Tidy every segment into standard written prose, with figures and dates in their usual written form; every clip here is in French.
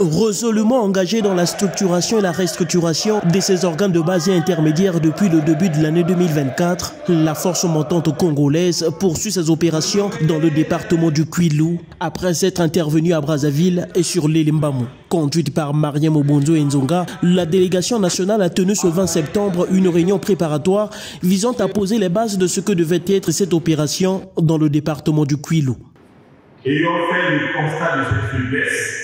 Résolument engagé dans la structuration et la restructuration de ces organes de base et intermédiaires depuis le début de l'année 2024, la force montante congolaise poursuit ses opérations dans le département du Kwilu après s'être intervenue à Brazzaville et sur l'île Mbamou. Conduite par Mariam Obonzo Nzonga, la délégation nationale a tenu ce 20 septembre une réunion préparatoire visant à poser les bases de ce que devait être cette opération dans le département du Kwilu. Ayant fait le constat de cette faiblesse,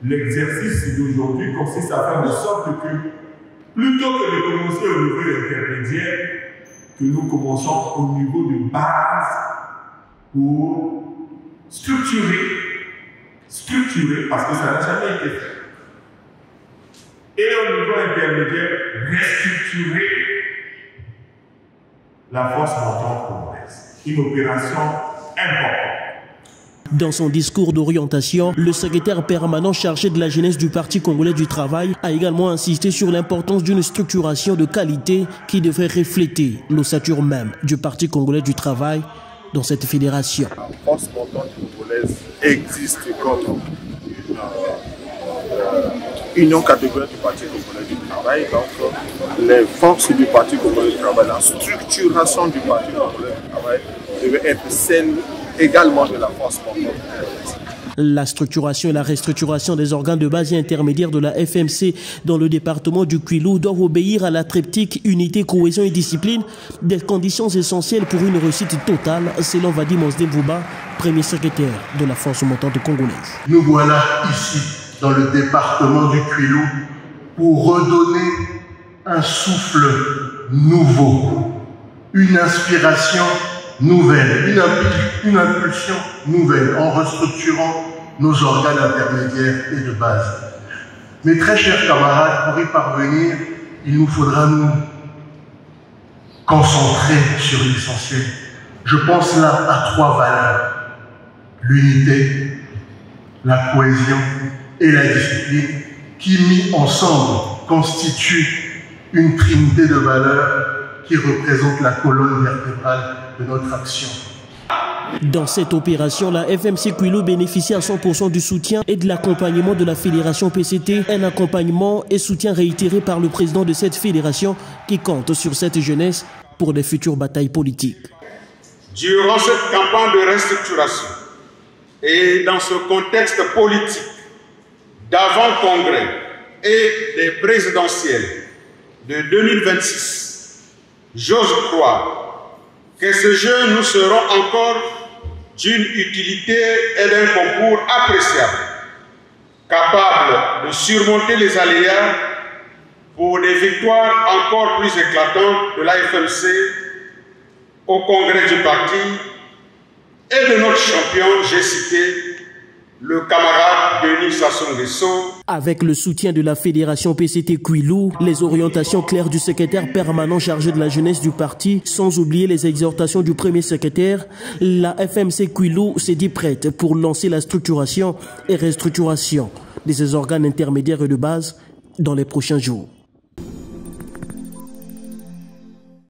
l'exercice d'aujourd'hui consiste à faire de sorte que, plutôt que de commencer au niveau intermédiaire, que nous commençons au niveau de base pour structurer, parce que ça n'a jamais été fait. Et au niveau intermédiaire, restructurer la force montante congolaise. Une opération importante. Dans son discours d'orientation, le secrétaire permanent chargé de la jeunesse du Parti congolais du travail a également insisté sur l'importance d'une structuration de qualité qui devrait refléter l'ossature même du Parti congolais du travail dans cette fédération. La force montante congolaise existe comme union catégorielle du Parti congolais du travail. Donc, les forces du Parti congolais du travail, la structuration du Parti congolais du travail devait être celle également de la force montante. La structuration et la restructuration des organes de base et intermédiaires de la FMC dans le département du Kwilu doivent obéir à la triptyque unité, cohésion et discipline, des conditions essentielles pour une réussite totale, selon Vadim Osdemvouba, premier secrétaire de la force montante congolaise. Nous voilà ici, dans le département du Kwilu, pour redonner un souffle nouveau, une inspiration nouvelle, une impulsion nouvelle en restructurant nos organes intermédiaires et de base. Mes très chers camarades, pour y parvenir, il nous faudra nous concentrer sur l'essentiel. Je pense là à trois valeurs: l'unité, la cohésion et la discipline, qui mis ensemble constituent une trinité de valeurs qui représente la colonne vertébrale de notre action. Dans cette opération, la FMC Kwilu bénéficie à 100% du soutien et de l'accompagnement de la fédération PCT, un accompagnement et soutien réitéré par le président de cette fédération qui compte sur cette jeunesse pour des futures batailles politiques. Durant cette campagne de restructuration et dans ce contexte politique d'avant-congrès et des présidentielles de 2026, j'ose croire que ces jeunes nous seront encore d'une utilité et d'un concours appréciable, capables de surmonter les aléas pour des victoires encore plus éclatantes de l'AFMC au congrès du parti et de notre champion, j'ai cité, le camarade Denis Sassou Nguesso. Avec le soutien de la fédération PCT Kwilu, les orientations claires du secrétaire permanent chargé de la jeunesse du parti, sans oublier les exhortations du premier secrétaire, la FMC Kwilu s'est dit prête pour lancer la structuration et restructuration de ces organes intermédiaires et de base dans les prochains jours.